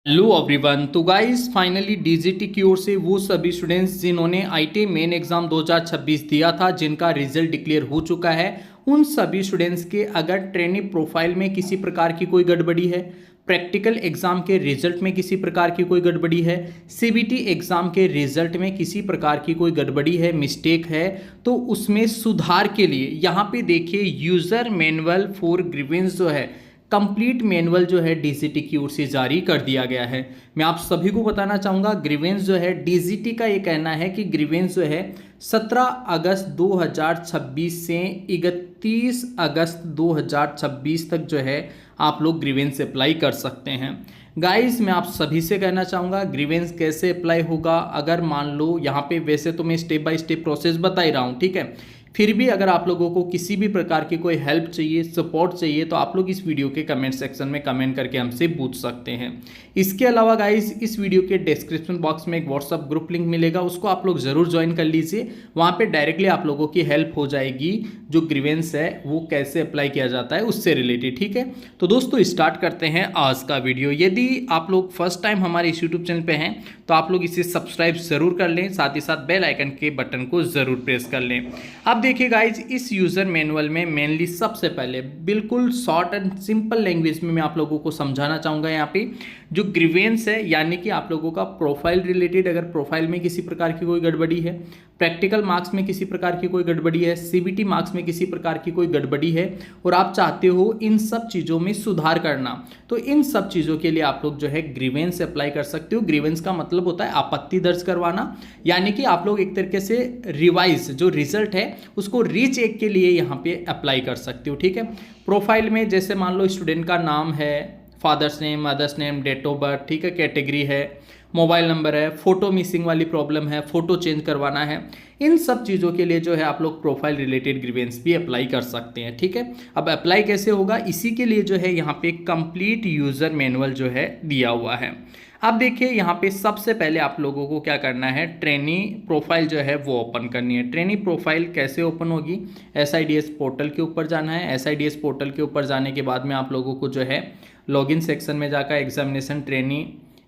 Hello everyone. तो guys finally DGT की ओर से वो सभी स्टूडेंट्स जिन्होंने आईटी मेन एग्जाम 2026 दिया था, जिनका रिजल्ट डिक्लेयर हो चुका है, उन सभी स्टूडेंट्स के अगर ट्रेनिंग प्रोफाइल में किसी प्रकार की कोई गड़बड़ी है, प्रैक्टिकल एग्जाम के रिजल्ट में किसी प्रकार की कोई गड़बड़ी है, सीबीटी एग्जाम के रिजल्ट में किसी प्रकार की कोई गड़बड़ी है, मिस्टेक है, तो उसमें सुधार के लिए यहाँ पे देखिए यूजर मैनुअल फॉर ग्रीवेंस जो है, कंप्लीट मैनुअल जो है डीजीटी की ओर से जारी कर दिया गया है। मैं आप सभी को बताना चाहूँगा ग्रीवेंस जो है डीजीटी का ये कहना है कि ग्रीवेंस जो है 17 अगस्त 2026 से 31 अगस्त 2026 तक जो है आप लोग ग्रीवेंस अप्लाई कर सकते हैं। गाइस मैं आप सभी से कहना चाहूँगा ग्रीवेंस कैसे अप्लाई होगा। अगर मान लो यहाँ पे वैसे तो मैं स्टेप बाय स्टेप प्रोसेस बता ही रहा हूँ, ठीक है, फिर भी अगर आप लोगों को किसी भी प्रकार की कोई हेल्प चाहिए, सपोर्ट चाहिए, तो आप लोग इस वीडियो के कमेंट सेक्शन में कमेंट करके हमसे पूछ सकते हैं। इसके अलावा गाइस इस वीडियो के डिस्क्रिप्शन बॉक्स में एक व्हाट्सअप ग्रुप लिंक मिलेगा, उसको आप लोग ज़रूर ज्वाइन कर लीजिए। वहाँ पे डायरेक्टली आप लोगों की हेल्प हो जाएगी, जो ग्रीवेंस है वो कैसे अप्लाई किया जाता है उससे रिलेटेड, ठीक है। तो दोस्तों स्टार्ट करते हैं आज का वीडियो। यदि आप लोग फर्स्ट टाइम हमारे इस यूट्यूब चैनल पे हैं तो आप लोग इसे सब्सक्राइब जरूर कर लें, साथ ही साथ बेल आइकन के बटन को जरूर प्रेस कर लें। अब देखिए गाइज इस यूजर मैनुअल में मेनली सबसे पहले बिल्कुल शॉर्ट एंड सिंपल लैंग्वेज में मैं आप लोगों को समझाना चाहूँगा। यहाँ पे जो ग्रीवेंस है यानी कि आप लोगों का प्रोफाइल रिलेटेड, अगर प्रोफाइल में किसी प्रकार की कोई गड़बड़ी है, प्रैक्टिकल मार्क्स में किसी प्रकार की कोई गड़बड़ी है, सीबीटी मार्क्स में किसी प्रकार की कोई गड़बड़ी है और आप चाहते हो इन सब चीज़ों में सुधार करना, तो इन सब चीज़ों के लिए आप लोग जो है ग्रीवेंस अप्लाई कर सकते हो। ग्रीवेंस का मतलब होता है आपत्ति दर्ज करवाना, यानी कि आप लोग एक तरीके से रिवाइज जो रिजल्ट है उसको रीचेक के लिए यहाँ पे अप्लाई कर सकते हो, ठीक है। प्रोफाइल में जैसे मान लो स्टूडेंट का नाम है, father's name, mother's name, date of birth, ठीक है, कैटेगरी है, मोबाइल नंबर है, फोटो मिसिंग वाली प्रॉब्लम है, फोटो चेंज करवाना है, इन सब चीज़ों के लिए जो है आप लोग प्रोफाइल रिलेटेड ग्रीवेंस भी अप्लाई कर सकते हैं, ठीक है। अब अप्लाई कैसे होगा, इसी के लिए जो है यहाँ पे कंप्लीट यूज़र मैनुअल जो है दिया हुआ है। अब देखिए यहाँ पे सबसे पहले आप लोगों को क्या करना है, ट्रेनी प्रोफाइल जो है वो ओपन करनी है। ट्रेनी प्रोफाइल कैसे ओपन होगी, SIDS पोर्टल के ऊपर जाना है। SIDS पोर्टल के ऊपर जाने के बाद में आप लोगों को जो है लॉगिन सेक्शन में जाकर एग्जामिनेशन ट्रेनी,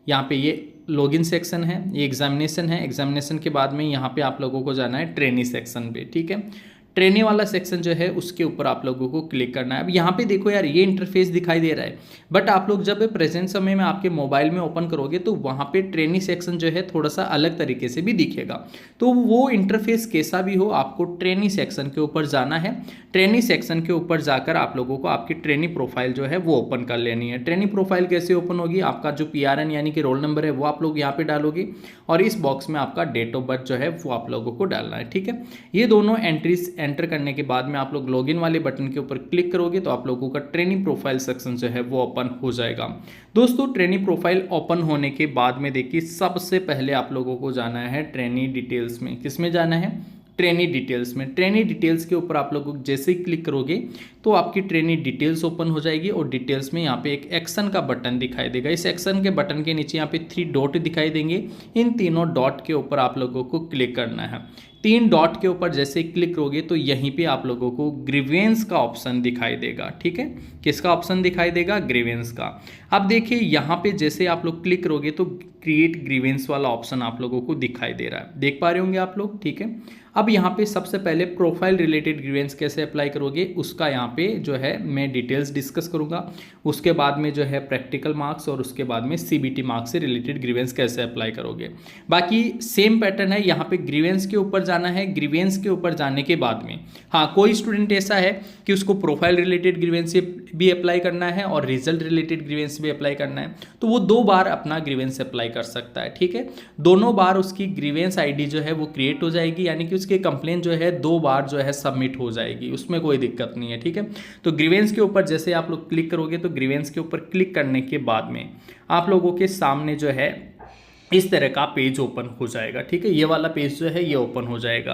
यहाँ पे ये लॉगिन सेक्शन है, ये एग्जामिनेशन है। एग्जामिनेशन के बाद में यहाँ पे आप लोगों को जाना है ट्रेनी सेक्शन पे, ठीक है। ट्रेनी वाला सेक्शन जो है उसके ऊपर आप लोगों को क्लिक करना है। अब यहाँ पे देखो यार ये इंटरफेस दिखाई दे रहा है, बट आप लोग जब प्रेजेंट समय में आपके मोबाइल में ओपन करोगे तो वहाँ पे ट्रेनी सेक्शन जो है थोड़ा सा अलग तरीके से भी दिखेगा। तो वो इंटरफेस कैसा भी हो, आपको ट्रेनी सेक्शन के ऊपर जाना है। ट्रेनी सेक्शन के ऊपर जाकर आप लोगों को आपकी ट्रेनी प्रोफाइल जो है वो ओपन कर लेनी है। ट्रेनी प्रोफाइल कैसे ओपन होगी, आपका जो PRN यानी कि रोल नंबर है वो आप लोग यहाँ पे डालोगे और इस बॉक्स में आपका डेट ऑफ बर्थ जो है वो आप लोगों को डालना है, ठीक है। ये दोनों एंट्रीज एंटर करने के बाद में आप लोग लॉगिन वाले बटन के ऊपर क्लिक करोगे तो आप लोगों का ट्रेनिंग प्रोफाइल सेक्शन जो है वो ओपन हो जाएगा। दोस्तों ट्रेनिंग प्रोफाइल ओपन होने के बाद में देखिए सबसे पहले आप लोगों को जाना है ट्रेनिंग डिटेल्स में। किस में जाना है, ट्रेनिंग डिटेल्स में। ट्रेनिंग डिटेल्स के ऊपर आप लोग जैसे ही क्लिक करोगे तो आपकी ट्रेनिंग डिटेल्स ओपन हो जाएगी और डिटेल्स में यहाँ पे एक एक्शन का बटन दिखाई देगा। इस एक्शन के बटन के नीचे यहाँ पे 3 डॉट दिखाई देंगे। इन तीनों डॉट के ऊपर आप लोगों को क्लिक करना है। 3 डॉट के ऊपर जैसे ही क्लिक करोगे तो यहीं पे आप लोगों को ग्रीवेंस का ऑप्शन दिखाई देगा, ठीक है। किसका ऑप्शन दिखाई देगा, ग्रीवेंस का। अब देखिए यहाँ पे जैसे आप लोग क्लिक करोगे तो क्रिएट ग्रीवेंस वाला ऑप्शन आप लोगों को दिखाई दे रहा है, देख पा रहे होंगे आप लोग, ठीक है। अब यहाँ पे सबसे पहले प्रोफाइल रिलेटेड ग्रीवेंस कैसे अप्लाई करोगे उसका यहाँ पे जो है मैं डिटेल्स डिस्कस करूँगा। उसके बाद में जो है प्रैक्टिकल मार्क्स और उसके बाद में CBT मार्क्स से रिलेटेड ग्रीवेंस कैसे अप्लाई करोगे। बाकी सेम पैटर्न है, यहाँ पे ग्रीवेंस के ऊपर जाना है। ग्रीवेंस के ऊपर जाने के बाद में हाँ कोई स्टूडेंट ऐसा है कि उसको प्रोफाइल रिलेटेड ग्रीवेंस भी अप्लाई करना है और रिजल्ट रिलेटेड ग्रीवेंस भी अप्लाई करना है, तो वो 2 बार अपना ग्रीवेंस अप्लाई कर सकता है, ठीक है। दोनों बार उसकी ग्रीवेंस ID जो है वो क्रिएट हो जाएगी, यानी कि उसकी कंप्लेन जो है 2 बार जो है सबमिट हो जाएगी, उसमें कोई दिक्कत नहीं है, ठीक है। तो ग्रीवेंस के ऊपर जैसे आप लोग क्लिक करोगे तो ग्रीवेंस के ऊपर क्लिक करने के बाद में आप लोगों के सामने जो है इस तरह का पेज ओपन हो जाएगा, ठीक है। ये वाला पेज जो है ये ओपन हो जाएगा।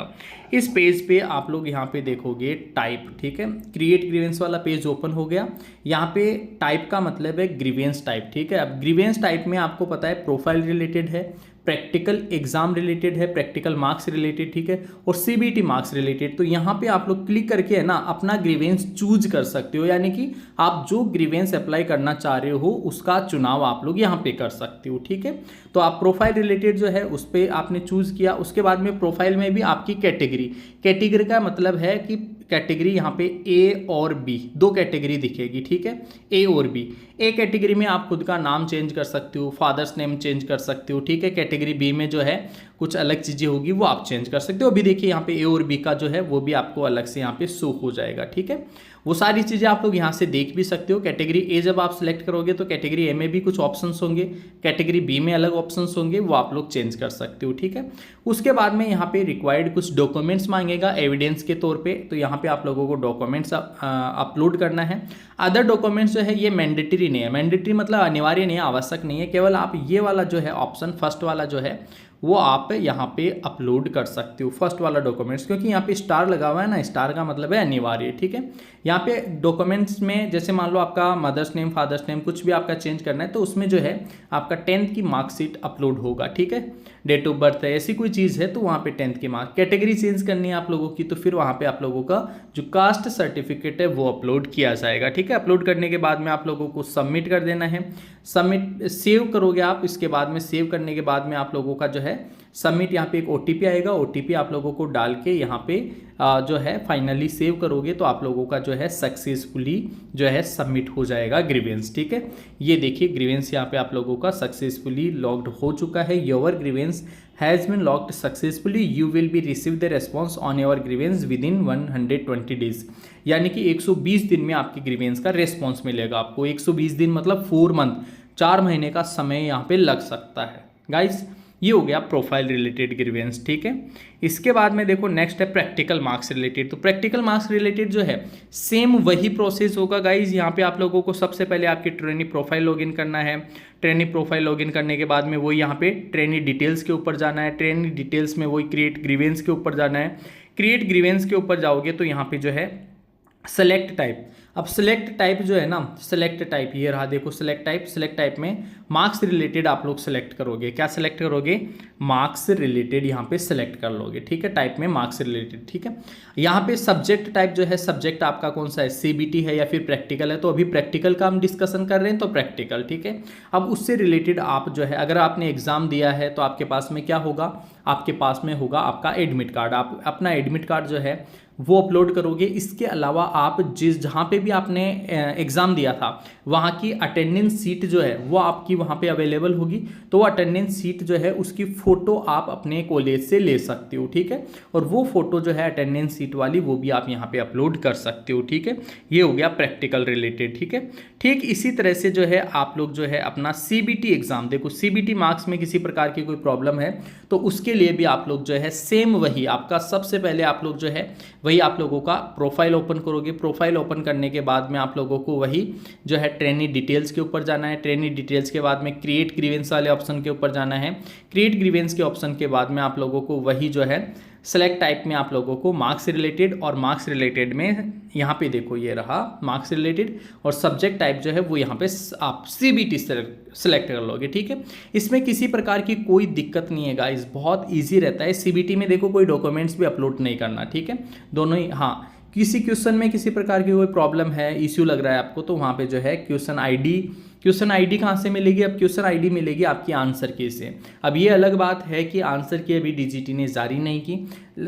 इस पेज पे आप लोग यहाँ पे देखोगे टाइप, ठीक है, क्रिएट ग्रीवेंस वाला पेज ओपन हो गया। यहाँ पे टाइप का मतलब है ग्रीवेंस टाइप, ठीक है। अब ग्रीवेंस टाइप में आपको पता है प्रोफाइल रिलेटेड है, प्रैक्टिकल एग्जाम रिलेटेड है, प्रैक्टिकल मार्क्स रिलेटेड, ठीक है, और सीबीटी मार्क्स रिलेटेड। तो यहाँ पे आप लोग क्लिक करके है ना अपना ग्रीवेंस चूज कर सकते हो, यानी कि आप जो ग्रीवेंस अप्लाई करना चाह रहे हो उसका चुनाव आप लोग यहाँ पे कर सकते हो, ठीक है। तो आप प्रोफाइल रिलेटेड जो है उस पर आपने चूज किया। उसके बाद में प्रोफाइल में भी आपकी कैटेगरी का मतलब है कि कैटेगरी यहाँ पे ए और बी, दो कैटेगरी दिखेगी, ठीक है, ए और बी। ए कैटेगरी में आप खुद का नाम चेंज कर सकते हो, फादर्स नेम चेंज कर सकते हो, ठीक है। कैटेगरी बी में जो है कुछ अलग चीज़ें होगी वो आप चेंज कर सकते हो। अभी देखिए यहाँ पे ए और बी का जो है वो भी आपको अलग से यहाँ पे शो हो जाएगा, ठीक है। वो सारी चीज़ें आप लोग यहाँ से देख भी सकते हो। कैटेगरी ए जब आप सिलेक्ट करोगे तो कैटेगरी ए में भी कुछ ऑप्शंस होंगे, कैटेगरी बी में अलग ऑप्शंस होंगे, वो आप लोग चेंज कर सकते हो, ठीक है। उसके बाद में यहाँ पे रिक्वायर्ड कुछ डॉक्यूमेंट्स मांगेगा एविडेंस के तौर पे, तो यहाँ पे आप लोगों को डॉक्यूमेंट्स अपलोड करना है। अदर डॉक्यूमेंट्स जो है ये मैंडेटरी नहीं है, मैंडेटरी मतलब अनिवार्य नहीं है, आवश्यक नहीं है, केवल आप ये वाला जो है ऑप्शन फर्स्ट वाला जो है वो आप यहाँ पे अपलोड कर सकते हो, फर्स्ट वाला डॉक्यूमेंट्स, क्योंकि यहाँ पे स्टार लगा हुआ है ना, स्टार का मतलब है अनिवार्य, ठीक है। यहाँ पे डॉक्यूमेंट्स में जैसे मान लो आपका मदर्स नेम, फादर्स नेम कुछ भी आपका चेंज करना है तो उसमें जो है आपका 10th की मार्कशीट अपलोड होगा, ठीक है। डेट ऑफ बर्थ है, ऐसी कोई चीज़ है तो वहाँ पे 10th की मार्क। कैटेगरी चेंज करनी है आप लोगों की तो फिर वहाँ पे आप लोगों का जो कास्ट सर्टिफिकेट है वो अपलोड किया जाएगा, ठीक है। अपलोड करने के बाद में आप लोगों को सबमिट कर देना है। सबमिट सेव करोगे आप, इसके बाद में सेव करने के बाद में आप लोगों का जो है सबमिट, यहाँ पे एक ओटीपी आएगा, ओटीपी आप लोगों को डाल के यहाँ पे जो है फाइनली सेव करोगे तो आप लोगों का जो है सक्सेसफुली जो है सबमिट हो जाएगा ग्रीवेंस, ठीक है। ये देखिए ग्रीवेंस यहाँ पे आप लोगों का सक्सेसफुली लॉग्ड हो चुका है। Your grievance has been logged successfully, you will be receive the response on your grievance within 120 days, यानी कि 120 दिन में आपकी ग्रीवेंस का रेस्पॉन्स मिलेगा आपको। 120 दिन मतलब 4 मंथ, 4 महीने का समय यहाँ पे लग सकता है गाइस। ये हो गया प्रोफाइल रिलेटेड ग्रीवेंस, ठीक है। इसके बाद में देखो नेक्स्ट है प्रैक्टिकल मार्क्स रिलेटेड। तो प्रैक्टिकल मार्क्स रिलेटेड जो है सेम वही प्रोसेस होगा गाइज। यहाँ पे आप लोगों को सबसे पहले आपकी ट्रेनी प्रोफाइल लॉगिन करना है। ट्रेनी प्रोफाइल लॉगिन करने के बाद में वही यहाँ पे ट्रेनी डिटेल्स के ऊपर जाना है। ट्रेनी डिटेल्स में वही क्रिएट ग्रीवेंस के ऊपर जाना है। क्रिएट ग्रीवेंस के ऊपर जाओगे तो यहाँ पे जो है सेलेक्ट टाइप। अब सेलेक्ट टाइप जो है ना, सेलेक्ट टाइप ये रहा, देखो सेलेक्ट टाइप। सेलेक्ट टाइप में मार्क्स रिलेटेड आप लोग सेलेक्ट करोगे। क्या सेलेक्ट करोगे? मार्क्स रिलेटेड यहाँ पे सेलेक्ट कर लोगे, ठीक है। टाइप में मार्क्स रिलेटेड, ठीक है। यहाँ पे सब्जेक्ट टाइप जो है, सब्जेक्ट आपका कौन सा है, सीबीटी है या फिर प्रैक्टिकल है। तो अभी प्रैक्टिकल का हम डिस्कशन कर रहे हैं तो प्रैक्टिकल, ठीक है। अब उससे रिलेटेड आप जो है, अगर आपने एग्जाम दिया है तो आपके पास में क्या होगा, आपके पास में होगा आपका एडमिट कार्ड। आप अपना एडमिट कार्ड जो है वो अपलोड करोगे। इसके अलावा आप जहाँ पे भी आपने एग्ज़ाम दिया था वहाँ की अटेंडेंस सीट जो है वो आपकी वहाँ पे अवेलेबल होगी। तो वो अटेंडेंस सीट जो है उसकी फ़ोटो आप अपने कॉलेज से ले सकते हो, ठीक है। और वो फ़ोटो जो है अटेंडेंस सीट वाली वो भी आप यहाँ पे अपलोड कर सकते हो, ठीक है। ये हो गया प्रैक्टिकल रिलेटेड, ठीक है। ठीक इसी तरह से जो है आप लोग जो है अपना सीबीटी एग्ज़ाम, देखो सीबीटी मार्क्स में किसी प्रकार की कोई प्रॉब्लम है तो उसके लिए भी आप लोग जो है सेम वही आपका सबसे पहले आप लोग जो है वही आप लोगों का प्रोफाइल ओपन करोगे। प्रोफाइल ओपन करने के बाद में आप लोगों को वही जो है ट्रेनी डिटेल्स के ऊपर जाना है। ट्रेनी डिटेल्स के बाद में क्रिएट ग्रीवेंस वाले ऑप्शन के ऊपर जाना है। क्रिएट ग्रीवेंस के ऑप्शन के बाद में आप लोगों को वही जो है सेलेक्ट टाइप में आप लोगों को मार्क्स रिलेटेड, और मार्क्स रिलेटेड में यहाँ पे देखो ये रहा मार्क्स रिलेटेड, और सब्जेक्ट टाइप जो है वो यहाँ पे आप सीबीटी सेलेक्ट कर लोगे, ठीक है। इसमें किसी प्रकार की कोई दिक्कत नहीं है गाइस, बहुत इजी रहता है। सीबीटी में देखो कोई डॉक्यूमेंट्स भी अपलोड नहीं करना, ठीक है, दोनों ही। हाँ, किसी क्वेश्चन में किसी प्रकार की कोई प्रॉब्लम है, इश्यू लग रहा है आपको, तो वहाँ पे जो है क्वेश्चन आईडी कहाँ से मिलेगी? अब क्वेश्चन आईडी मिलेगी आपकी आंसर की से। अब ये अलग बात है कि आंसर की अभी डीजीटी ने जारी नहीं की,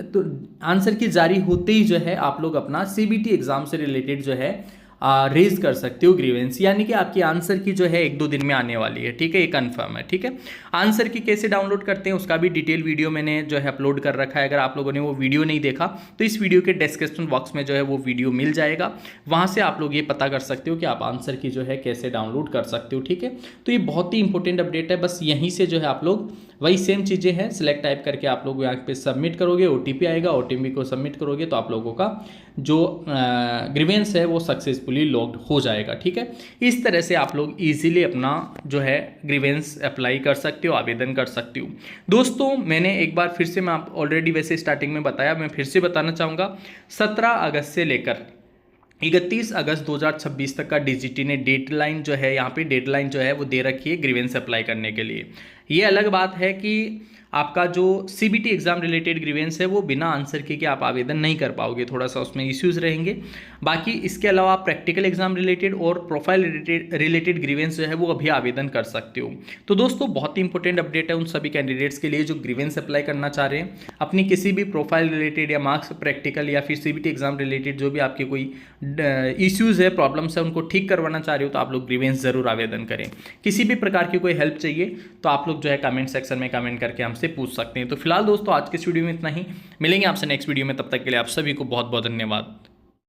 तो आंसर की जारी होते ही जो है आप लोग अपना सीबीटी एग्जाम से रिलेटेड जो है रेज कर सकते हो ग्रीवेंस, यानी कि आपकी आंसर की जो है 1-2 दिन में आने वाली है, ठीक है। ये कंफर्म है, ठीक है। आंसर की कैसे डाउनलोड करते हैं उसका भी डिटेल वीडियो मैंने जो है अपलोड कर रखा है। अगर आप लोगों ने वो वीडियो नहीं देखा तो इस वीडियो के डिस्क्रिप्शन बॉक्स में जो है वो वीडियो मिल जाएगा, वहाँ से आप लोग ये पता कर सकते हो कि आप आंसर की जो है कैसे डाउनलोड कर सकते हो, ठीक है। तो ये बहुत ही इंपॉर्टेंट अपडेट है, बस यहीं से जो है आप लोग वही सेम चीज़ें हैं, सिलेक्ट टाइप करके आप लोग यहाँ पे सबमिट करोगे, OTP आएगा, OTP को सबमिट करोगे तो आप लोगों का जो ग्रीवेंस है वो सक्सेसफुली लॉग्ड हो जाएगा। ठीक है, इस तरह से आप लोग इजीली अपना जो है ग्रीवेंस अप्लाई कर सकते हो, आवेदन कर सकते हो। दोस्तों मैंने एक बार फिर से, मैं आप ऑलरेडी वैसे स्टार्टिंग में बताया, मैं फिर से बताना चाहूँगा, 17 अगस्त से लेकर 31 अगस्त 2026 तक का DGT ने डेडलाइन जो है, यहाँ पे डेडलाइन जो है वो दे रखी है ग्रीवेंस अप्लाई करने के लिए। ये अलग बात है कि आपका जो CBT एग्जाम रिलेटेड ग्रीवेंस है वो बिना आंसर के आप आवेदन नहीं कर पाओगे, थोड़ा सा उसमें इश्यूज रहेंगे। बाकी इसके अलावा आप प्रैक्टिकल एग्जाम रिलेटेड और प्रोफाइल रिलेटेड ग्रीवेंस जो है वो अभी आवेदन कर सकते हो। तो दोस्तों बहुत ही इंपॉर्टेंट अपडेट है उन सभी कैंडिडेट्स के लिए जो ग्रीवेंस अप्लाई करना चाह रहे हैं, अपनी किसी भी प्रोफाइल रिलेटेड या मार्क्स प्रैक्टिकल या फिर CBT एग्जाम रिलेटेड जो भी आपके कोई इश्यूज है, प्रॉब्लम्स है, उनको ठीक करवाना चाह रहे हो तो आप लोग ग्रीवेंस जरूर आवेदन करें। किसी भी प्रकार की कोई हेल्प चाहिए तो आप लोग जो है कमेंट सेक्शन में कमेंट करके हमसे पूछ सकते हैं। तो फिलहाल दोस्तों आज के इस वीडियो में इतना ही, मिलेंगे आपसे नेक्स्ट वीडियो में, तब तक के लिए आप सभी को बहुत बहुत धन्यवाद।